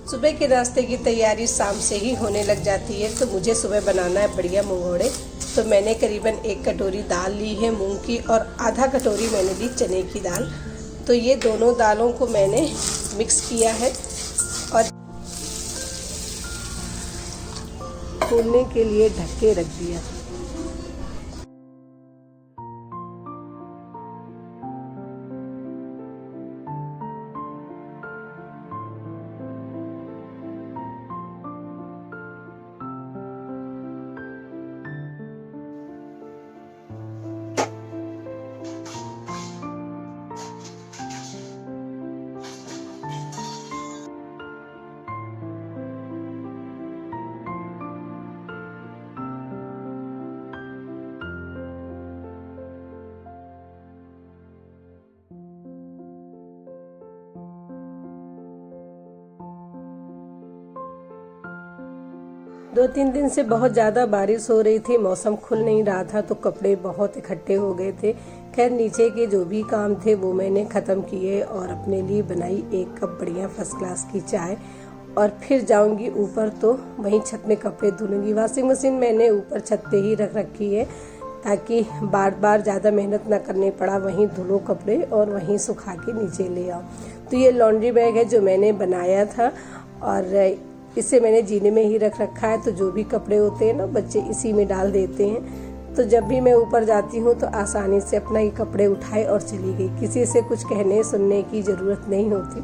सुबह के नाश्ते की तैयारी शाम से ही होने लग जाती है। तो मुझे सुबह बनाना है बढ़िया मंगोड़े। तो मैंने करीबन 1 कटोरी दाल ली है मूंग की और आधा कटोरी मैंने ली चने की दाल। तो ये दोनों दालों को मैंने मिक्स किया है और फूलने के लिए ढक के रख दिया। दो तीन दिन से बहुत ज़्यादा बारिश हो रही थी, मौसम खुल नहीं रहा था, तो कपड़े बहुत इकट्ठे हो गए थे। खैर नीचे के जो भी काम थे वो मैंने ख़त्म किए और अपने लिए बनाई 1 कप बढ़िया फर्स्ट क्लास की चाय। और फिर जाऊंगी ऊपर तो वहीं छत में कपड़े धुलूंगी। वॉशिंग मशीन मैंने ऊपर छत पे ही रख रखी है ताकि बार बार ज़्यादा मेहनत ना करनी पड़ा, वहीं धुलो कपड़े और वहीं सुखा के नीचे ले आओ। तो ये लॉन्ड्री बैग है जो मैंने बनाया था और इसे मैंने जीने में ही रख रखा है। तो जो भी कपड़े होते हैं ना बच्चे इसी में डाल देते हैं। तो जब भी मैं ऊपर जाती हूँ तो आसानी से अपना ये कपड़े उठाए और चली गई, किसी से कुछ कहने सुनने की ज़रूरत नहीं होती।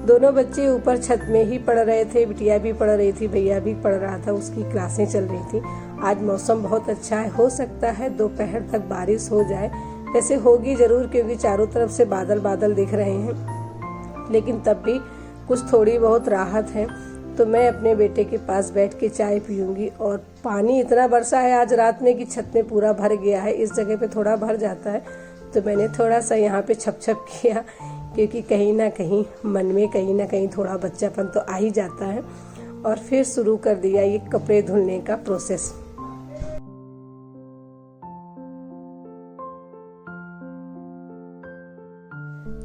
दोनों बच्चे ऊपर छत में ही पढ़ रहे थे, बिटिया भी पढ़ रही थी, भैया भी पढ़ रहा था, उसकी क्लासें चल रही थी। आज मौसम बहुत अच्छा है, हो सकता है दोपहर तक बारिश हो जाए। वैसे होगी ज़रूर क्योंकि चारों तरफ से बादल बादल दिख रहे हैं, लेकिन तब भी कुछ थोड़ी बहुत राहत है। तो मैं अपने बेटे के पास बैठ के चाय पीऊंगी। और पानी इतना बरसा है आज रात में कि छत में पूरा भर गया है। इस जगह पे थोड़ा भर जाता है तो मैंने थोड़ा सा यहाँ पे छप छप किया, क्योंकि कहीं ना कहीं मन में कहीं ना कहीं थोड़ा बच्चापन तो आ ही जाता है। और फिर शुरू कर दिया ये कपड़े धुलने का प्रोसेस।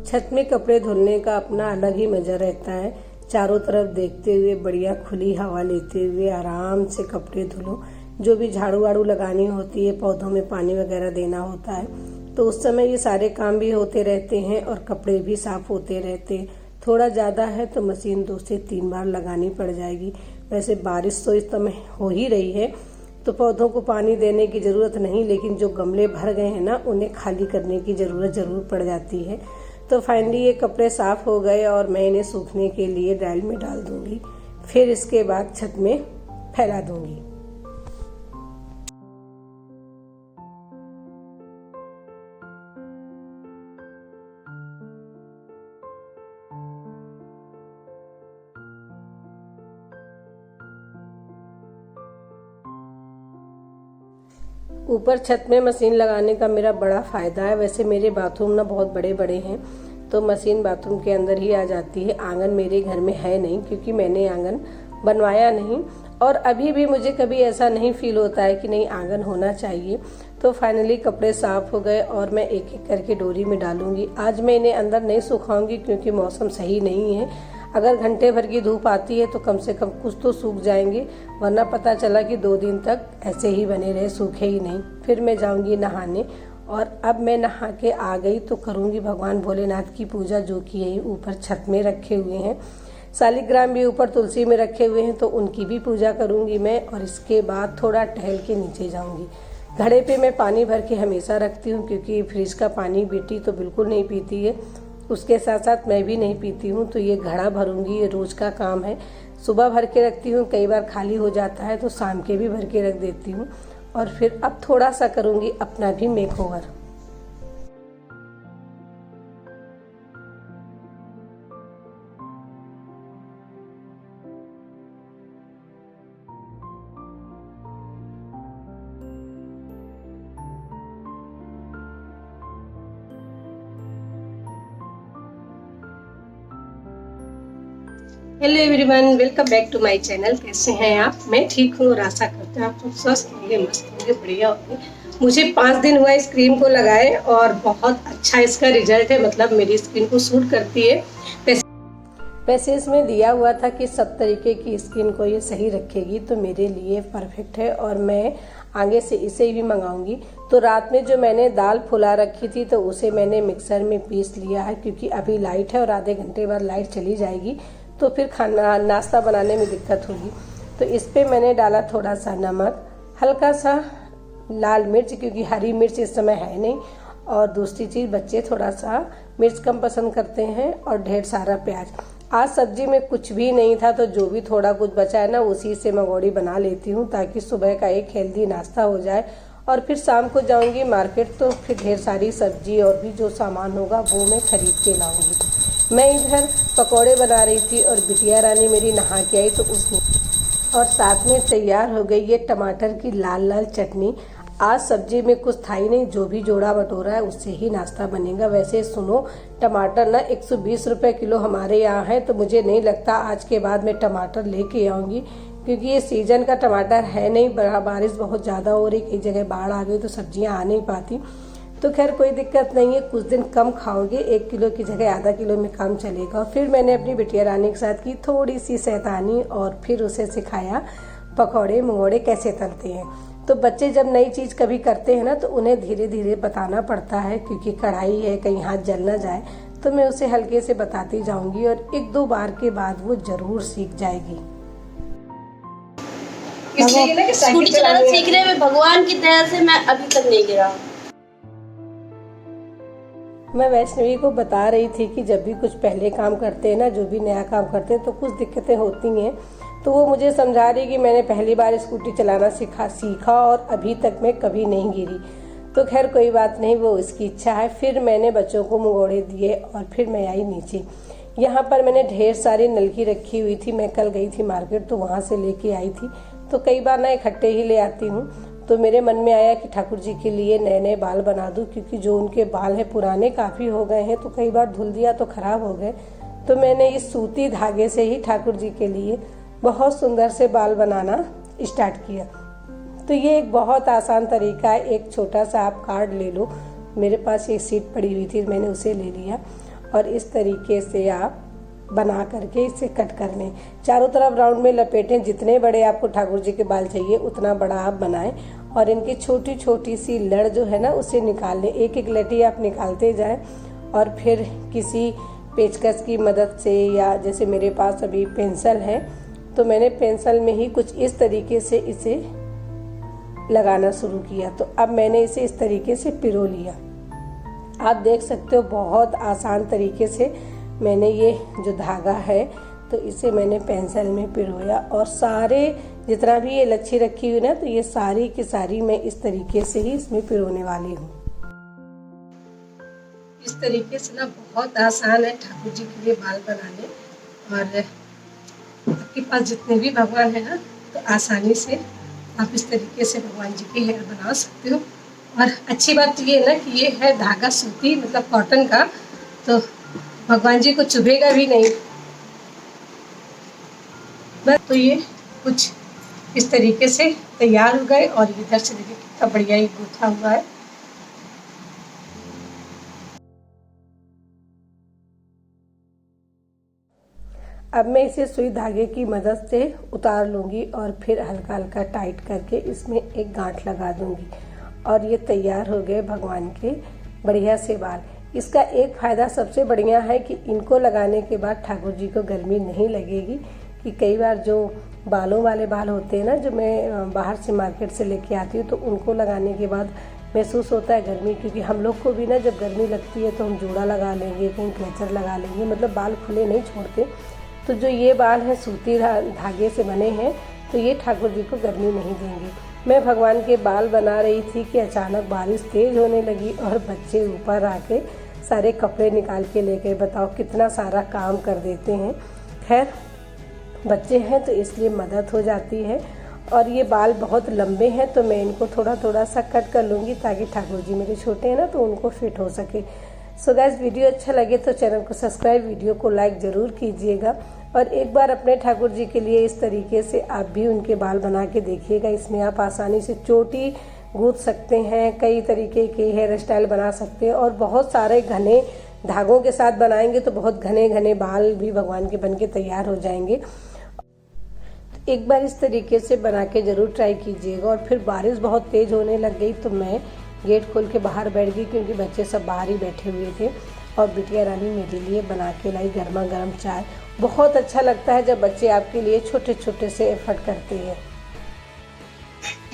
छत में कपड़े धुलने का अपना अलग ही मजा रहता है। चारों तरफ देखते हुए, बढ़िया खुली हवा लेते हुए आराम से कपड़े धुलो। जो भी झाड़ू वाड़ू लगानी होती है, पौधों में पानी वगैरह देना होता है, तो उस समय ये सारे काम भी होते रहते हैं और कपड़े भी साफ होते रहते हैं। थोड़ा ज़्यादा है तो मशीन 2 से 3 बार लगानी पड़ जाएगी। वैसे बारिश तो इस समय हो ही रही है तो पौधों को पानी देने की ज़रूरत नहीं, लेकिन जो गमले भर गए हैं ना उन्हें खाली करने की ज़रूरत ज़रूर पड़ जाती है। तो फाइनली ये कपड़े साफ हो गए और मैं इन्हें सूखने के लिए ड्रायर में डाल दूंगी। फिर इसके बाद छत में फैला दूंगी। ऊपर छत में मशीन लगाने का मेरा बड़ा फ़ायदा है। वैसे मेरे बाथरूम ना बहुत बड़े बड़े हैं तो मशीन बाथरूम के अंदर ही आ जाती है। आंगन मेरे घर में है नहीं क्योंकि मैंने आंगन बनवाया नहीं, और अभी भी मुझे कभी ऐसा नहीं फील होता है कि नहीं आंगन होना चाहिए। तो फाइनली कपड़े साफ हो गए और मैं एक एक करके डोरी में डालूंगी। आज मैं इन्हें अंदर नहीं सुखाऊंगी क्योंकि मौसम सही नहीं है। अगर घंटे भर की धूप आती है तो कम से कम कुछ तो सूख जाएंगे, वरना पता चला कि 2 दिन तक ऐसे ही बने रहे, सूखे ही नहीं। फिर मैं जाऊंगी नहाने। और अब मैं नहा के आ गई तो करूंगी भगवान भोलेनाथ की पूजा, जो कि यही ऊपर छत में रखे हुए हैं। शालिग्राम भी ऊपर तुलसी में रखे हुए हैं तो उनकी भी पूजा करूंगी मैं। और इसके बाद थोड़ा टहल के नीचे जाऊंगी। घड़े पे मैं पानी भर के हमेशा रखती हूँ क्योंकि फ्रिज का पानी बेटी तो बिल्कुल नहीं पीती है, उसके साथ साथ मैं भी नहीं पीती हूँ। तो ये घड़ा भरूंगी, ये रोज का काम है। सुबह भर के रखती हूँ, कई बार खाली हो जाता है तो शाम के भी भर के रख देती हूँ। और फिर अब थोड़ा सा करूंगी अपना भी makeover. Hello everyone, welcome back to my channel. कैसे हैं आप? मैं ठीक हूँ और आशा करते हैं आप लोग स्वस्थ होंगे, मस्त होंगे, बढ़िया होंगे। मुझे 5 दिन हुआ इस क्रीम को लगाए और बहुत अच्छा इसका रिजल्ट है। मतलब मेरी स्किन को सूट करती है। वैसे इसमें दिया हुआ था कि सब तरीके की स्किन को ये सही रखेगी, तो मेरे लिए परफेक्ट है और मैं आगे से इसे भी मंगाऊंगी। तो रात में जो मैंने दाल फुला रखी थी तो उसे मैंने मिक्सर में पीस लिया है, क्योंकि अभी लाइट है और आधे घंटे बाद लाइट चली जाएगी तो फिर खाना नाश्ता बनाने में दिक्कत होगी। तो इस पे मैंने डाला थोड़ा सा नमक, हल्का सा लाल मिर्च, क्योंकि हरी मिर्च इस समय है नहीं, और दूसरी चीज़ बच्चे थोड़ा सा मिर्च कम पसंद करते हैं, और ढेर सारा प्याज। आज सब्जी में कुछ भी नहीं था तो जो भी थोड़ा कुछ बचा है ना उसी से मंगोड़ी बना लेती हूँ, ताकि सुबह का एक हेल्दी नाश्ता हो जाए। और फिर शाम को जाऊँगी मार्केट तो फिर ढेर सारी सब्जी और भी जो सामान होगा वो मैं खरीद के लाऊंगी। मैं इधर पकौड़े बना रही थी और बिटिया रानी मेरी नहा के आई तो उसने, और साथ में तैयार हो गई ये टमाटर की लाल लाल चटनी। आज सब्जी में कुछ था ही नहीं, जो भी जोड़ा बटोरा है उससे ही नाश्ता बनेगा। वैसे सुनो, टमाटर ना 120 रुपए किलो हमारे यहाँ है, तो मुझे नहीं लगता आज के बाद मैं टमाटर लेके आऊँगी, क्योंकि ये सीजन का टमाटर है नहीं। बारिश बहुत ज़्यादा हो रही, कई जगह बाढ़ आ गई तो सब्जियाँ आ नहीं पाती। तो खैर कोई दिक्कत नहीं है, कुछ दिन कम खाओगे, 1 किलो की जगह आधा किलो में काम चलेगा। और फिर मैंने अपनी बिटिया रानी के साथ की थोड़ी सी शैतानी और फिर उसे सिखाया पकौड़े मंगोड़े कैसे तलते हैं। तो बच्चे जब नई चीज़ कभी करते हैं ना तो उन्हें धीरे धीरे बताना पड़ता है, क्योंकि कढ़ाई है कहीं हाथ जल ना जाए। तो मैं उसे हल्के से बताती जाऊंगी और 1-2 बार के बाद वो जरूर सीख जाएगी। स्कूटी चलाना सीखने में भगवान की दया से मैं अभी तक नहीं गिरा। मैं वैष्णवी को बता रही थी कि जब भी कुछ पहले काम करते हैं ना, जो भी नया काम करते हैं तो कुछ दिक्कतें होती हैं। तो वो मुझे समझा रही कि मैंने पहली बार स्कूटी चलाना सीखा और अभी तक मैं कभी नहीं गिरी। तो खैर कोई बात नहीं, वो उसकी इच्छा है। फिर मैंने बच्चों को मंगोड़े दिए और फिर मैं आई नीचे। यहाँ पर मैंने ढेर सारी नलकी रखी हुई थी, मैं कल गई थी मार्केट तो वहाँ से लेके आई थी। तो कई बार ना इकट्ठे ही ले आती हूँ। तो मेरे मन में आया कि ठाकुर जी के लिए नए नए बाल बना दूँ, क्योंकि जो उनके बाल हैं पुराने काफ़ी हो गए हैं, तो कई बार धुल दिया तो ख़राब हो गए। तो मैंने इस सूती धागे से ही ठाकुर जी के लिए बहुत सुंदर से बाल बनाना स्टार्ट किया। तो ये एक बहुत आसान तरीका है। एक छोटा सा आप कार्ड ले लो, मेरे पास एक सीट पड़ी हुई थी मैंने उसे ले लिया, और इस तरीके से आप बना करके इसे कट कर लें। चारों तरफ राउंड में लपेटें, जितने बड़े आपको ठाकुर जी के बाल चाहिए उतना बड़ा आप बनाएं, और इनकी छोटी छोटी सी लड़ जो है ना उसे निकाल लें। एक एक लटी आप निकालते जाएं, और फिर किसी पेचकस की मदद से, या जैसे मेरे पास अभी पेंसिल है तो मैंने पेंसिल में ही कुछ इस तरीके से इसे लगाना शुरू किया। तो अब मैंने इसे इस तरीके से पिरो लिया। आप देख सकते हो बहुत आसान तरीके से मैंने ये जो धागा है तो इसे मैंने पेंसिल में पिरोया, और सारे जितना भी ये लच्छी रखी हुई ना तो ये सारी की सारी मैं इस तरीके से ही इसमें पिरोने वाली हूँ। इस तरीके से ना बहुत आसान है ठाकुर जी के लिए बाल बनाने, और आपके पास जितने भी भगवान है ना तो आसानी से आप इस तरीके से भगवान जी के हेयर बना सकते हो। और अच्छी बात तो ये है ना कि ये है धागा सूती मतलब कॉटन का, तो भगवान जी को चुभेगा भी नहीं। बस तो ये कुछ इस तरीके से तैयार हो गए, और इधर से देखिए कितना बढ़िया ये गूथा हुआ है। अब मैं इसे सुई धागे की मदद से उतार लूँगी और फिर हल्का हल्का टाइट करके इसमें एक गांठ लगा दूँगी, और ये तैयार हो गए भगवान के बढ़िया से बाल। इसका एक फ़ायदा सबसे बढ़िया है कि इनको लगाने के बाद ठाकुर जी को गर्मी नहीं लगेगी। कि कई बार जो बालों वाले बाल होते हैं ना, जो मैं बाहर से मार्केट से लेके आती हूँ, तो उनको लगाने के बाद महसूस होता है गर्मी, क्योंकि हम लोग को भी ना जब गर्मी लगती है तो हम जूड़ा लगा लेंगे, कहीं क्लेचर लगा लेंगे, मतलब बाल खुले नहीं छोड़ते। तो जो ये बाल हैं सूती धागे से बने हैं, तो ये ठाकुर जी को गर्मी नहीं देंगे। मैं भगवान के बाल बना रही थी कि अचानक बारिश तेज होने लगी और बच्चे ऊपर आके सारे कपड़े निकाल के ले गए। बताओ कितना सारा काम कर देते हैं। खैर बच्चे हैं तो इसलिए मदद हो जाती है। और ये बाल बहुत लंबे हैं तो मैं इनको थोड़ा थोड़ा सा कट कर लूँगी, ताकि ठाकुर जी मेरे छोटे हैं ना तो उनको फिट हो सके। सो गाइस, वीडियो अच्छा लगे तो चैनल को सब्सक्राइब, वीडियो को लाइक ज़रूर कीजिएगा, और एक बार अपने ठाकुर जी के लिए इस तरीके से आप भी उनके बाल बना के देखिएगा। इसमें आप आसानी से चोटी गूंथ सकते हैं, कई तरीके के हेयर स्टाइल बना सकते हैं, और बहुत सारे घने धागों के साथ बनाएंगे तो बहुत घने घने बाल भी भगवान के बन के तैयार हो जाएंगे। एक बार इस तरीके से बना के ज़रूर ट्राई कीजिएगा। और फिर बारिश बहुत तेज़ होने लग गई तो मैं गेट खोल के बाहर बैठ गई, क्योंकि बच्चे सब बाहर ही बैठे हुए थे। और बिटिया रानी मेरे लिए बना के लाई गर्मा गर्म चाय। बहुत अच्छा लगता है जब बच्चे आपके लिए छोटे छोटे से एफर्ट करते हैं।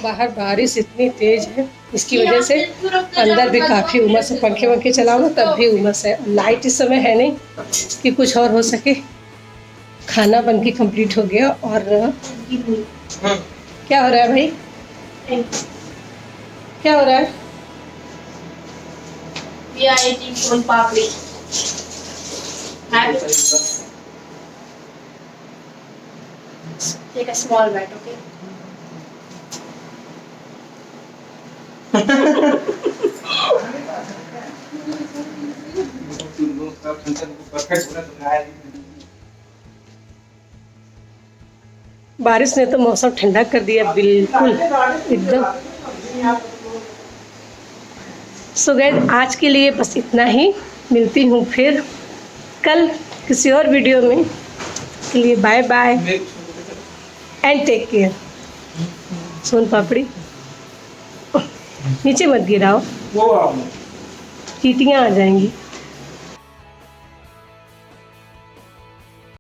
बाहर बारिश इतनी तेज़ है, इसकी वजह से अंदर भी काफ़ी उमस है। पंखे वंखे चलाओ ना तब भी उमस है। लाइट इस समय है नहीं कि कुछ और हो सके। खाना बन के कंप्लीट हो गया। और क्या हो रहा है भाई, क्या हो रहा है? We are eating soon papdi. Take a small bite, okay? बारिश ने तो मौसम ठंडा कर दिया बिल्कुल एकदम। सो गाइस, आज के लिए बस इतना ही। मिलती हूँ फिर कल किसी और वीडियो में। के लिए bye bye and take care. Soan papdi नीचे मत गिराओ, चींटियाँ आ जाएंगी।